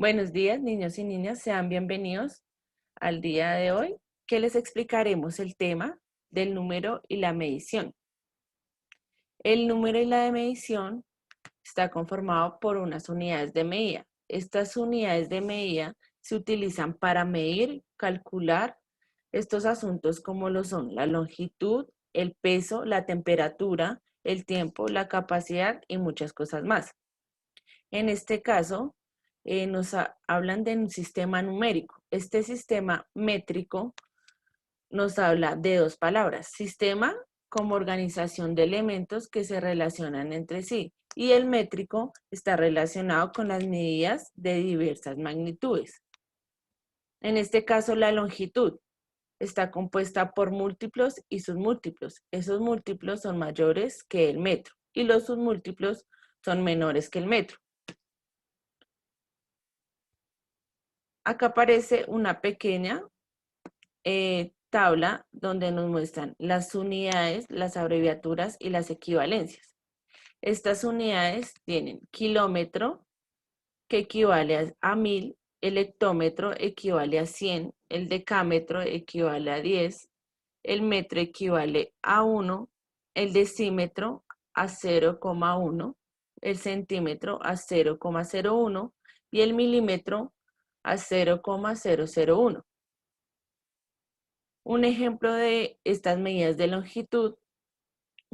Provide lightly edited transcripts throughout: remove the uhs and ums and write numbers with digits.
Buenos días, niños y niñas, sean bienvenidos al día de hoy, que les explicaremos el tema del número y la medición. El número y la de medición está conformado por unas unidades de medida. Estas unidades de medida se utilizan para medir, calcular estos asuntos como lo son la longitud, el peso, la temperatura, el tiempo, la capacidad y muchas cosas más. En este caso, nos hablan de un sistema numérico. Este sistema métrico nos habla de dos palabras: sistema como organización de elementos que se relacionan entre sí, y el métrico está relacionado con las medidas de diversas magnitudes. En este caso, la longitud está compuesta por múltiplos y submúltiplos. Esos múltiplos son mayores que el metro y los submúltiplos son menores que el metro. Acá aparece una pequeña tabla donde nos muestran las unidades, las abreviaturas y las equivalencias. Estas unidades tienen kilómetro, que equivale a 1000, el hectómetro equivale a 100, el decámetro equivale a 10, el metro equivale a 1, el decímetro a 0,1, el centímetro a 0,01 y el milímetro a 0,001. Un ejemplo de estas medidas de longitud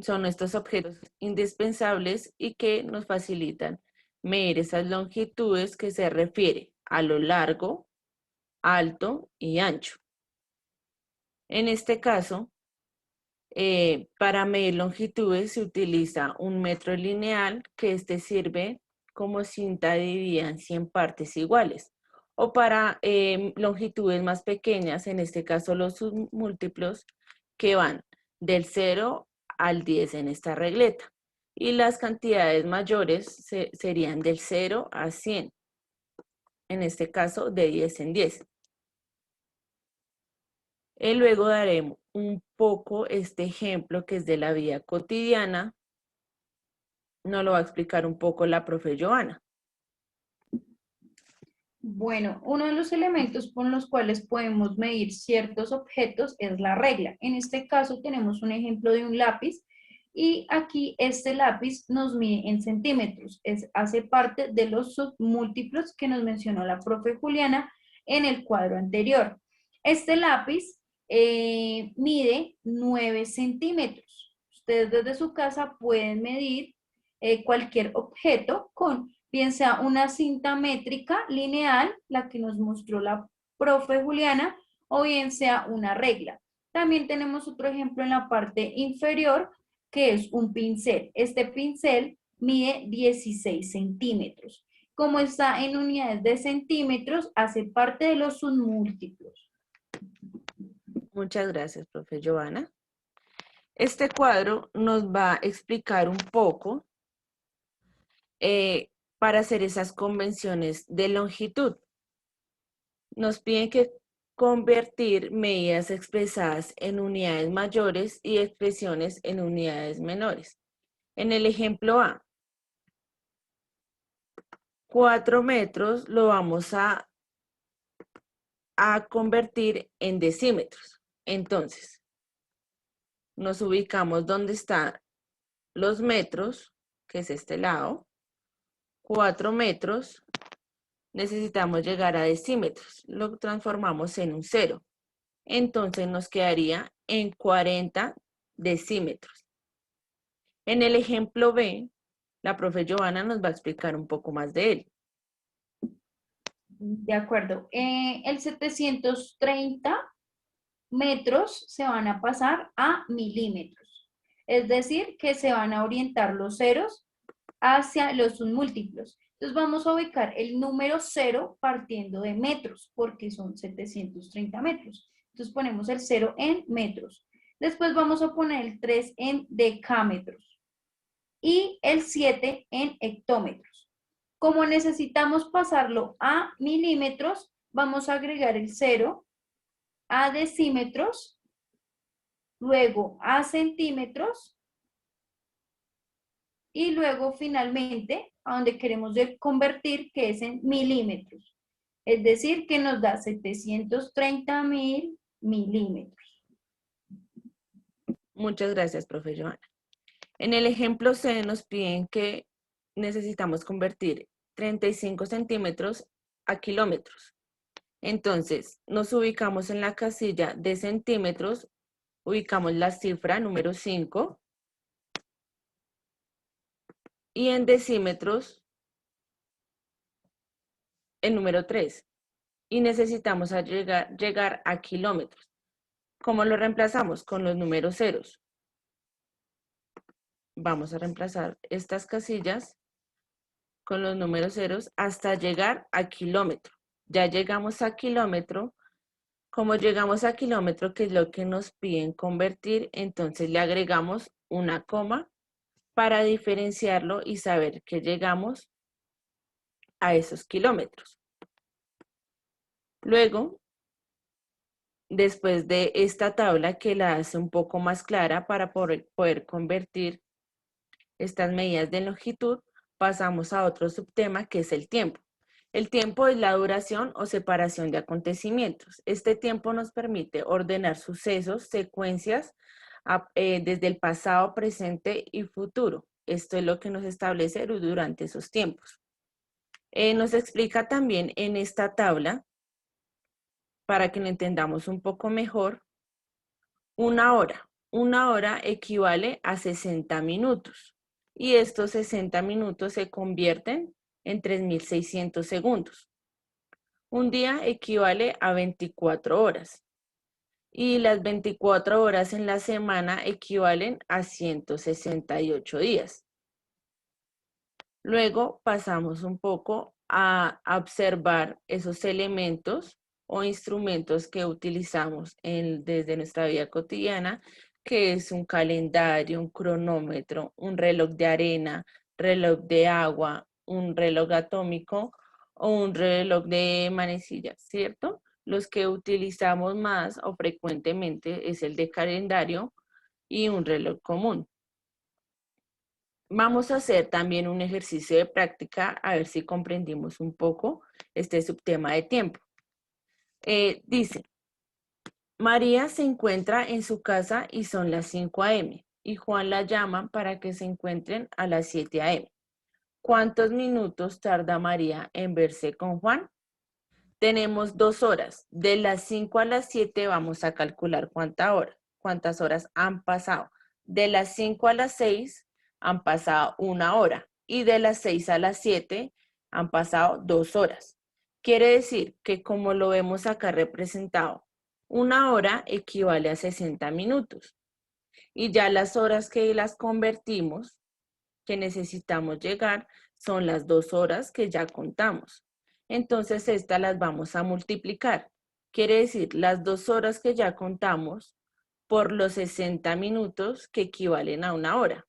son estos objetos indispensables y que nos facilitan medir esas longitudes, que se refiere a lo largo, alto y ancho. En este caso, para medir longitudes se utiliza un metro lineal, que sirve como cinta dividida en 100 partes iguales. O para longitudes más pequeñas, en este caso los submúltiplos, que van del 0 al 10 en esta regleta. Y las cantidades mayores serían del 0 a 100, en este caso de 10 en 10. Luego daremos un poco este ejemplo que es de la vida cotidiana. Nos lo va a explicar un poco la profe Joana. Bueno, uno de los elementos con los cuales podemos medir ciertos objetos es la regla. En este caso tenemos un ejemplo de un lápiz y aquí este lápiz nos mide en centímetros. Hace parte de los submúltiplos que nos mencionó la profe Juliana en el cuadro anterior. Este lápiz mide 9 centímetros. Ustedes desde su casa pueden medir cualquier objeto con bien sea una cinta métrica lineal, la que nos mostró la profe Juliana, o bien sea una regla. También tenemos otro ejemplo en la parte inferior, que es un pincel. Este pincel mide 16 centímetros. Como está en unidades de centímetros, hace parte de los submúltiplos. Muchas gracias, profe Joana. Este cuadro nos va a explicar un poco para hacer esas convenciones de longitud. Nos piden que convertir medidas expresadas en unidades mayores y expresiones en unidades menores. En el ejemplo A, 4 metros lo vamos a convertir en decímetros. Entonces, nos ubicamos donde están los metros, que es este lado. 4 metros, necesitamos llegar a decímetros. Lo transformamos en un 0. Entonces nos quedaría en 40 decímetros. En el ejemplo B, la profe Joana nos va a explicar un poco más de él. De acuerdo. El 730 metros se van a pasar a milímetros. Es decir, que se van a orientar los ceros hacia los submúltiplos. Entonces vamos a ubicar el número 0 partiendo de metros, porque son 730 metros. Entonces ponemos el 0 en metros. Después vamos a poner el 3 en decámetros y el 7 en hectómetros. Como necesitamos pasarlo a milímetros, vamos a agregar el 0 a decímetros, luego a centímetros y luego finalmente a donde queremos convertir, que es en milímetros. Es decir, que nos da 730.000 milímetros. Muchas gracias, profe Joana. En el ejemplo C nos piden que necesitamos convertir 35 centímetros a kilómetros. Entonces, nos ubicamos en la casilla de centímetros, ubicamos la cifra número 5 y en decímetros el número 3. Y necesitamos llegar a kilómetros. ¿Cómo lo reemplazamos? Con los números ceros. Vamos a reemplazar estas casillas con los números ceros hasta llegar a kilómetro. Ya llegamos a kilómetro. Como llegamos a kilómetro, que es lo que nos piden convertir, entonces le agregamos una coma para diferenciarlo y saber que llegamos a esos kilómetros. Luego, después de esta tabla que la hace un poco más clara para poder convertir estas medidas de longitud, pasamos a otro subtema que es el tiempo. El tiempo es la duración o separación de acontecimientos. Este tiempo nos permite ordenar sucesos, secuencias desde el pasado, presente y futuro. Esto es lo que nos establece durante esos tiempos. Nos explica también en esta tabla, para que lo entendamos un poco mejor, una hora. Una hora equivale a 60 minutos y estos 60 minutos se convierten en 3.600 segundos. Un día equivale a 24 horas y las 24 horas en la semana equivalen a 168 días. Luego pasamos un poco a observar esos elementos o instrumentos que utilizamos desde nuestra vida cotidiana, que es un calendario, un cronómetro, un reloj de arena, reloj de agua, un reloj atómico o un reloj de manecillas, ¿cierto? Los que utilizamos más o frecuentemente es el de calendario y un reloj común. Vamos a hacer también un ejercicio de práctica a ver si comprendimos un poco este subtema de tiempo. Dice, María se encuentra en su casa y son las 5 a.m. y Juan la llama para que se encuentren a las 7 a.m. ¿Cuántos minutos tarda María en verse con Juan? Tenemos 2 horas. De las 5 a las 7 vamos a calcular cuántas horas han pasado. De las 5 a las 6 han pasado 1 hora y de las 6 a las 7 han pasado 2 horas. Quiere decir que como lo vemos acá representado, 1 hora equivale a 60 minutos y ya las horas que las convertimos, que necesitamos llegar, son las 2 horas que ya contamos. Entonces estas las vamos a multiplicar. Quiere decir las 2 horas que ya contamos por los 60 minutos que equivalen a 1 hora.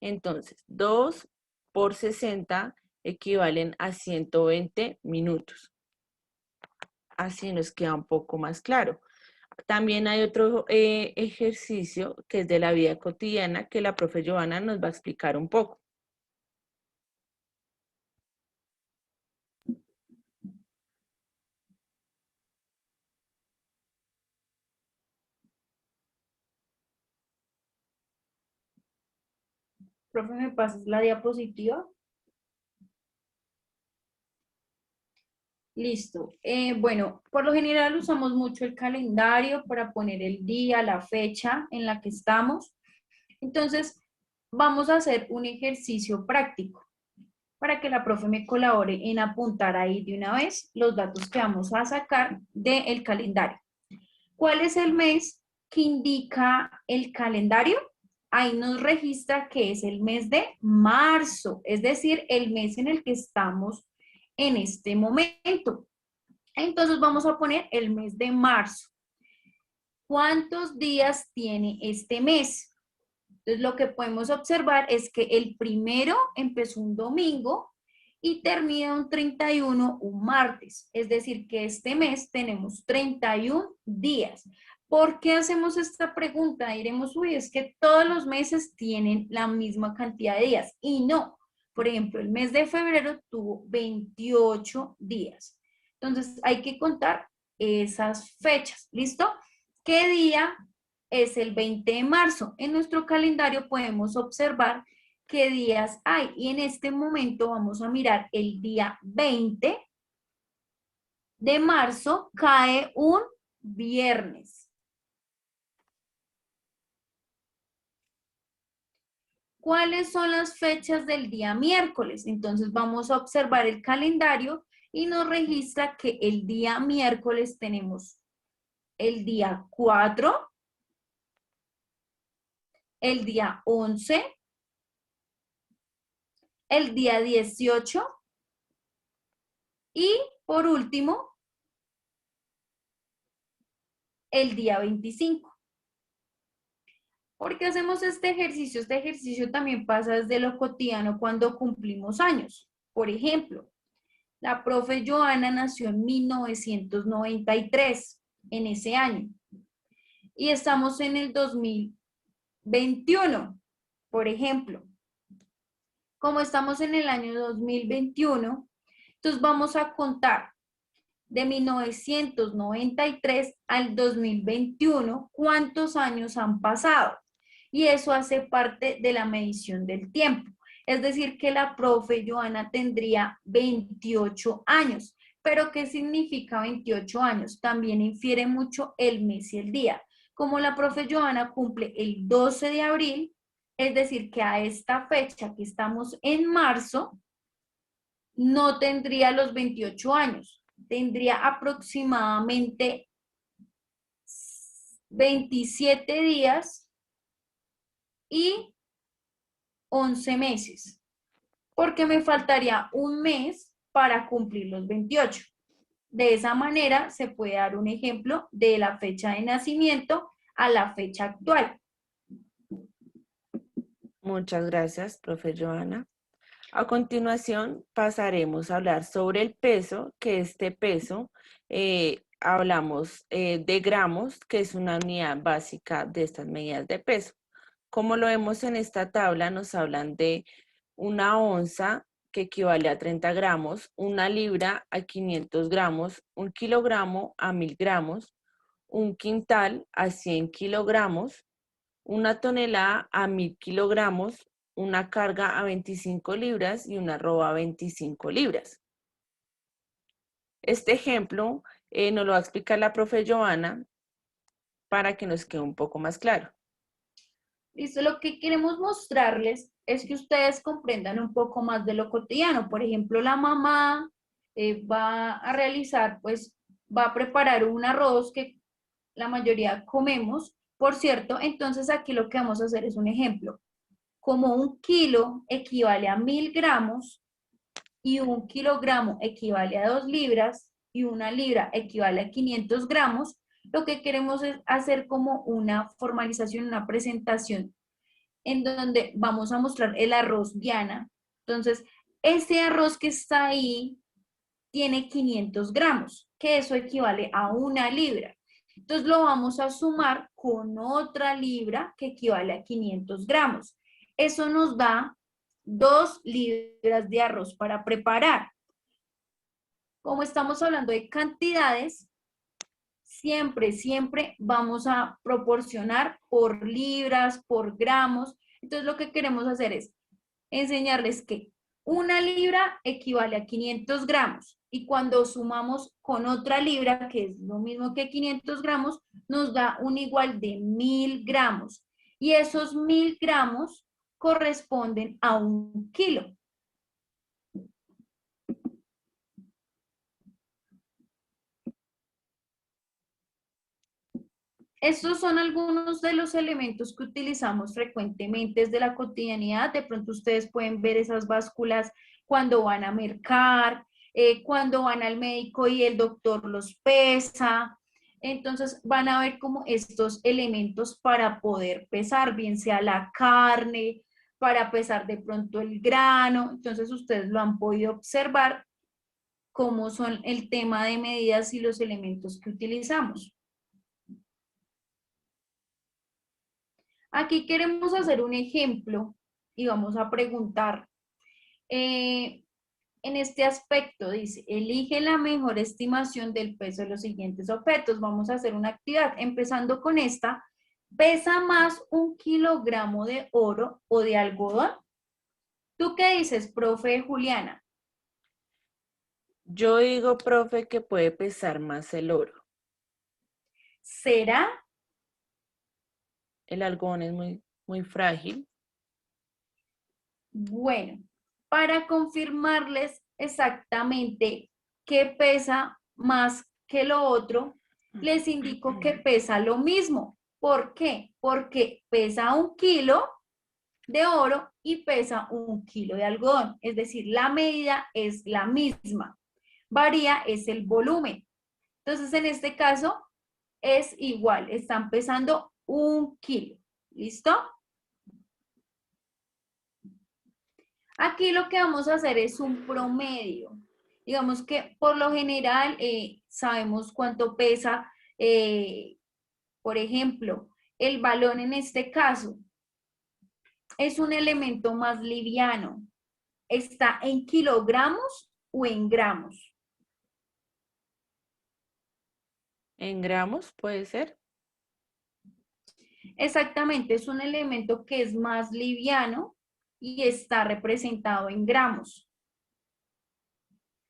Entonces 2 por 60 equivalen a 120 minutos. Así nos queda un poco más claro. También hay otro ejercicio que es de la vida cotidiana que la profe Joana nos va a explicar un poco. Profe, ¿me pasas la diapositiva? Listo. Bueno, por lo general usamos mucho el calendario para poner el día, la fecha en la que estamos. Entonces, vamos a hacer un ejercicio práctico para que la profe me colabore en apuntar ahí de una vez los datos que vamos a sacar del calendario. ¿Cuál es el mes que indica el calendario? Ahí nos registra que es el mes de marzo, es decir, el mes en el que estamos en este momento. Entonces vamos a poner el mes de marzo. ¿Cuántos días tiene este mes? Entonces lo que podemos observar es que el primero empezó un domingo y termina un 31 un martes. Es decir, que este mes tenemos 31 días. ¿Por qué hacemos esta pregunta? Diremos, uy, es que todos los meses tienen la misma cantidad de días. Y no. Por ejemplo, el mes de febrero tuvo 28 días. Entonces hay que contar esas fechas, ¿listo? ¿Qué día es el 20 de marzo? En nuestro calendario podemos observar qué días hay y en este momento vamos a mirar el día 20 de marzo, cae un viernes. ¿Cuáles son las fechas del día miércoles? Entonces vamos a observar el calendario y nos registra que el día miércoles tenemos el día 4, el día 11, el día 18 y por último el día 25. ¿Por qué hacemos este ejercicio? Este ejercicio también pasa desde lo cotidiano cuando cumplimos años. Por ejemplo, la profe Joana nació en 1993, en ese año. Y estamos en el 2021, por ejemplo. Como estamos en el año 2021, entonces vamos a contar de 1993 al 2021 cuántos años han pasado. Y eso hace parte de la medición del tiempo. Es decir, que la profe Joana tendría 28 años. ¿Pero qué significa 28 años? También infiere mucho el mes y el día. Como la profe Joana cumple el 12 de abril, es decir, que a esta fecha que estamos en marzo, no tendría los 28 años, tendría aproximadamente 27 días y 11 meses, porque me faltaría un mes para cumplir los 28. De esa manera se puede dar un ejemplo de la fecha de nacimiento a la fecha actual. Muchas gracias, profe Joana. A continuación pasaremos a hablar sobre el peso, que este peso hablamos de gramos, que es una unidad básica de estas medidas de peso. Como lo vemos en esta tabla, nos hablan de una onza, que equivale a 30 gramos, una libra a 500 gramos, un kilogramo a 1000 gramos, un quintal a 100 kilogramos, una tonelada a 1000 kilogramos, una carga a 25 libras y una arroba a 25 libras. Este ejemplo nos lo va a explicar la profe Joana para que nos quede un poco más claro. Listo, lo que queremos mostrarles es que ustedes comprendan un poco más de lo cotidiano. Por ejemplo, la mamá va a realizar, pues, va a preparar un arroz que la mayoría comemos, por cierto. Entonces aquí lo que vamos a hacer es un ejemplo. Como un kilo equivale a 1000 gramos y un kilogramo equivale a 2 libras y una libra equivale a 500 gramos, lo que queremos es hacer como una formalización, una presentación en donde vamos a mostrar el arroz Diana. Entonces, ese arroz que está ahí tiene 500 gramos, que eso equivale a una libra. Entonces lo vamos a sumar con otra libra que equivale a 500 gramos. Eso nos da 2 libras de arroz para preparar. Como estamos hablando de cantidades, siempre vamos a proporcionar por libras, por gramos. Entonces lo que queremos hacer es enseñarles que una libra equivale a 500 gramos y cuando sumamos con otra libra, que es lo mismo que 500 gramos, nos da un igual de 1000 gramos. Y esos 1000 gramos corresponden a un kilo. Estos son algunos de los elementos que utilizamos frecuentemente desde la cotidianidad. De pronto ustedes pueden ver esas básculas cuando van a mercar, cuando van al médico y el doctor los pesa. Entonces van a ver como estos elementos para poder pesar, bien sea la carne, para pesar de pronto el grano. Entonces ustedes lo han podido observar cómo son el tema de medidas y los elementos que utilizamos. Aquí queremos hacer un ejemplo y vamos a preguntar, En este aspecto dice, elige la mejor estimación del peso de los siguientes objetos. Vamos a hacer una actividad. Empezando con esta, ¿pesa más 1 kilogramo de oro o de algodón? ¿Tú qué dices, profe Juliana? Yo digo, profe, que puede pesar más el oro. ¿Será? El algodón es muy frágil. Bueno, para confirmarles exactamente qué pesa más que lo otro, les indico que pesa lo mismo. ¿Por qué? Porque pesa 1 kilo de oro y pesa 1 kilo de algodón. Es decir, la medida es la misma. Varía es el volumen. Entonces, en este caso, es igual. Están pesando 1 kilo. ¿Listo? Aquí lo que vamos a hacer es un promedio. Digamos que por lo general sabemos cuánto pesa, por ejemplo, el balón en este caso. Es un elemento más liviano. ¿Está en kilogramos o en gramos? ¿En gramos puede ser? Exactamente, es un elemento que es más liviano y está representado en gramos.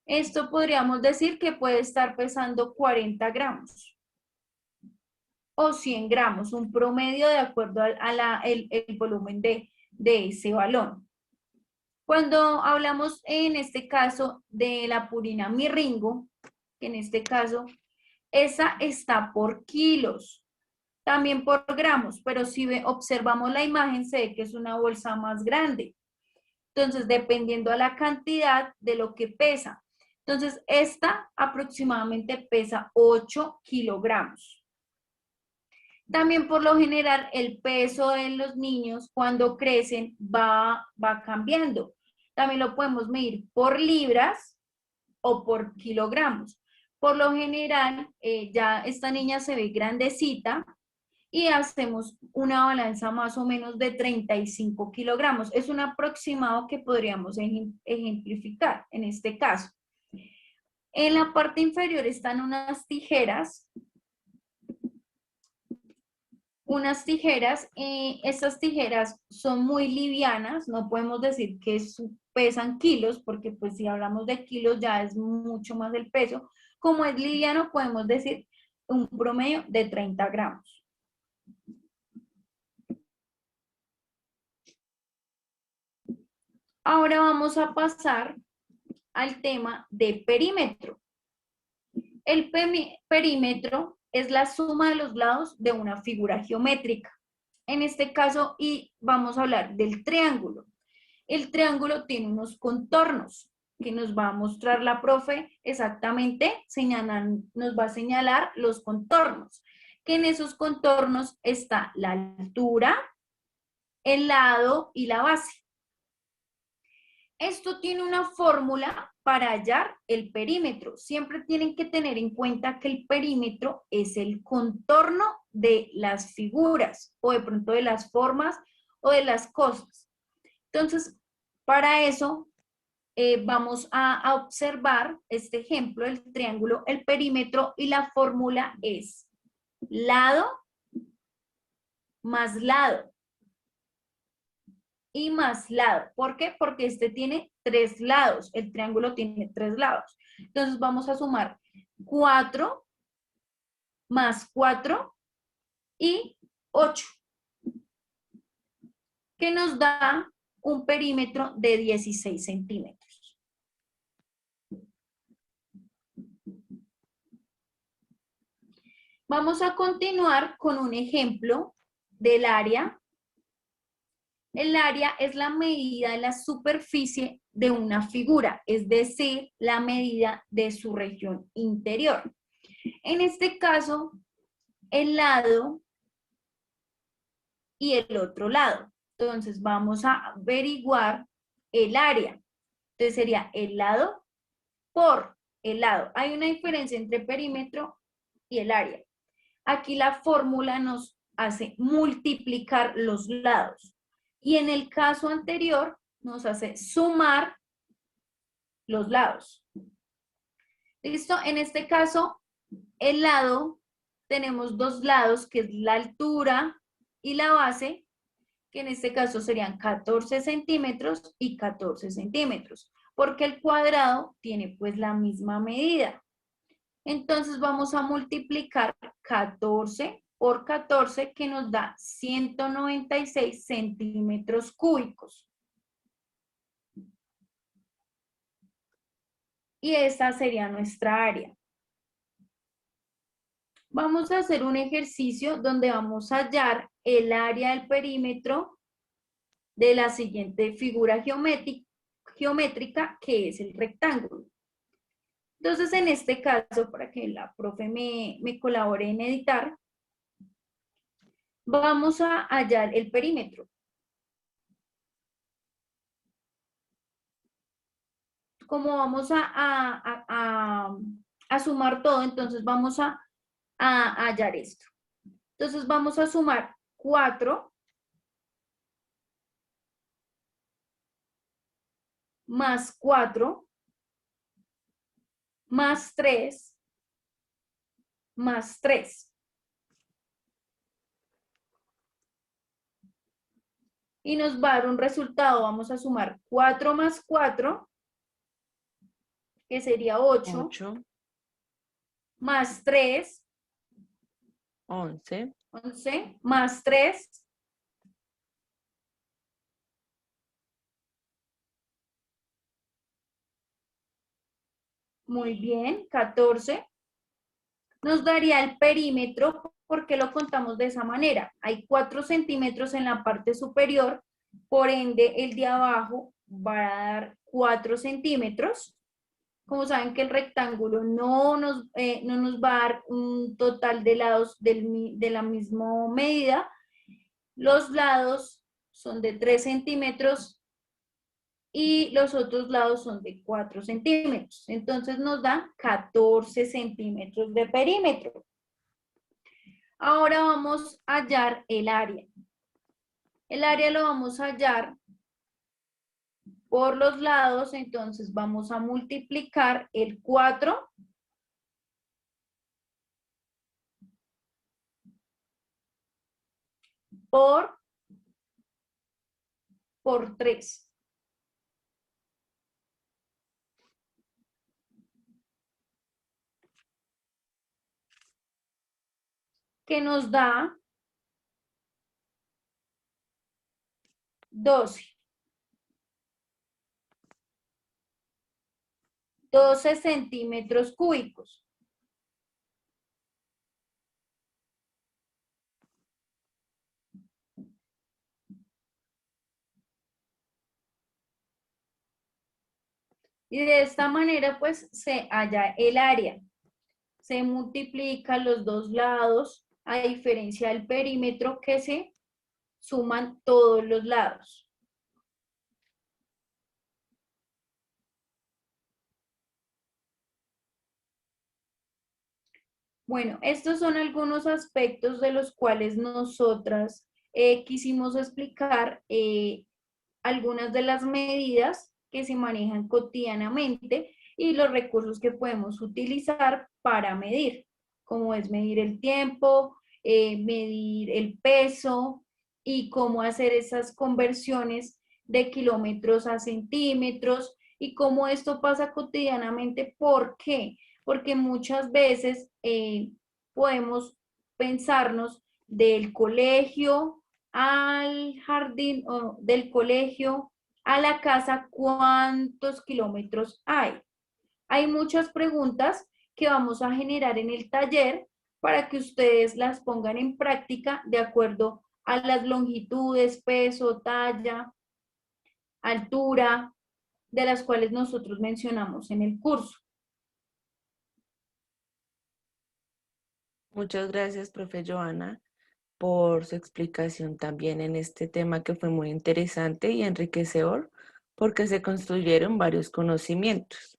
Esto podríamos decir que puede estar pesando 40 gramos o 100 gramos, un promedio de acuerdo el volumen de ese balón. Cuando hablamos en este caso de la purina mirringo, que en este caso, esa está por kilos, también por gramos, pero si observamos la imagen se ve que es una bolsa más grande. Entonces, dependiendo a la cantidad de lo que pesa. Entonces, esta aproximadamente pesa 8 kilogramos. También por lo general el peso de los niños cuando crecen va cambiando. También lo podemos medir por libras o por kilogramos. Por lo general ya esta niña se ve grandecita y hacemos una balanza más o menos de 35 kilogramos. Es un aproximado que podríamos ejemplificar en este caso. En la parte inferior están unas tijeras. Estas tijeras son muy livianas, no podemos decir que pesan kilos, porque pues si hablamos de kilos ya es mucho más el peso. Como es liviano, podemos decir un promedio de 30 gramos. Ahora vamos a pasar al tema de perímetro. El perímetro es la suma de los lados de una figura geométrica. En este caso, y vamos a hablar del triángulo. El triángulo tiene unos contornos que nos va a mostrar la profe exactamente, nos va a señalar los contornos, que en esos contornos está la altura, el lado y la base. Esto tiene una fórmula para hallar el perímetro. Siempre tienen que tener en cuenta que el perímetro es el contorno de las figuras o de pronto de las formas o de las cosas. Entonces, para eso vamos a observar este ejemplo, el triángulo, el perímetro y la fórmula es lado más lado y más lado. ¿Por qué? Porque este tiene 3 lados, el triángulo tiene 3 lados. Entonces vamos a sumar 4 más 4 y 8, que nos da un perímetro de 16 centímetros. Vamos a continuar con un ejemplo del área. El área es la medida de la superficie de una figura, es decir, la medida de su región interior. En este caso, el lado y el otro lado. Entonces, vamos a averiguar el área. Entonces, sería el lado por el lado. Hay una diferencia entre perímetro y el área. Aquí la fórmula nos hace multiplicar los lados. Y en el caso anterior nos hace sumar los lados. ¿Listo? En este caso, el lado, tenemos dos lados, que es la altura y la base, que en este caso serían 14 centímetros y 14 centímetros, porque el cuadrado tiene pues la misma medida. Entonces vamos a multiplicar 14 por 14, que nos da 196 centímetros cúbicos. Y esta sería nuestra área. Vamos a hacer un ejercicio donde vamos a hallar el área del perímetro de la siguiente figura geométrica, que es el rectángulo. Entonces, en este caso, para que la profe me colabore en editar, vamos a hallar el perímetro. Como vamos a sumar todo, entonces vamos a hallar esto. Entonces vamos a sumar 4 más 4 más 3 más 3. Y nos va a dar un resultado. Vamos a sumar 4 más 4, que sería 8, 8, más 3, 11, 11, más 3, 14. Nos daría el perímetro, porque lo contamos de esa manera. Hay 4 centímetros en la parte superior, por ende el de abajo va a dar 4 centímetros. Como saben que el rectángulo no nos va a dar un total de lados de la misma medida, los lados son de 3 centímetros y los otros lados son de 4 centímetros. Entonces nos da 14 centímetros de perímetro. Ahora vamos a hallar el área. El área lo vamos a hallar por los lados, entonces vamos a multiplicar el 4 por 3. Que nos da 12. 12 centímetros cúbicos. Y de esta manera, pues, se halla el área. Se multiplican los dos lados, a diferencia del perímetro, que se suman todos los lados. Bueno, estos son algunos aspectos de los cuales nosotras quisimos explicar algunas de las medidas que se manejan cotidianamente y los recursos que podemos utilizar para medir, como es medir el tiempo, medir el peso y cómo hacer esas conversiones de kilómetros a centímetros y cómo esto pasa cotidianamente. ¿Por qué? Porque muchas veces podemos pensarnos del colegio al jardín, o del colegio a la casa, ¿cuántos kilómetros hay? Hay muchas preguntas que vamos a generar en el taller para que ustedes las pongan en práctica de acuerdo a las longitudes, peso, talla, altura, de las cuales nosotros mencionamos en el curso. Muchas gracias, profe Joana, por su explicación también en este tema que fue muy interesante y enriquecedor porque se construyeron varios conocimientos.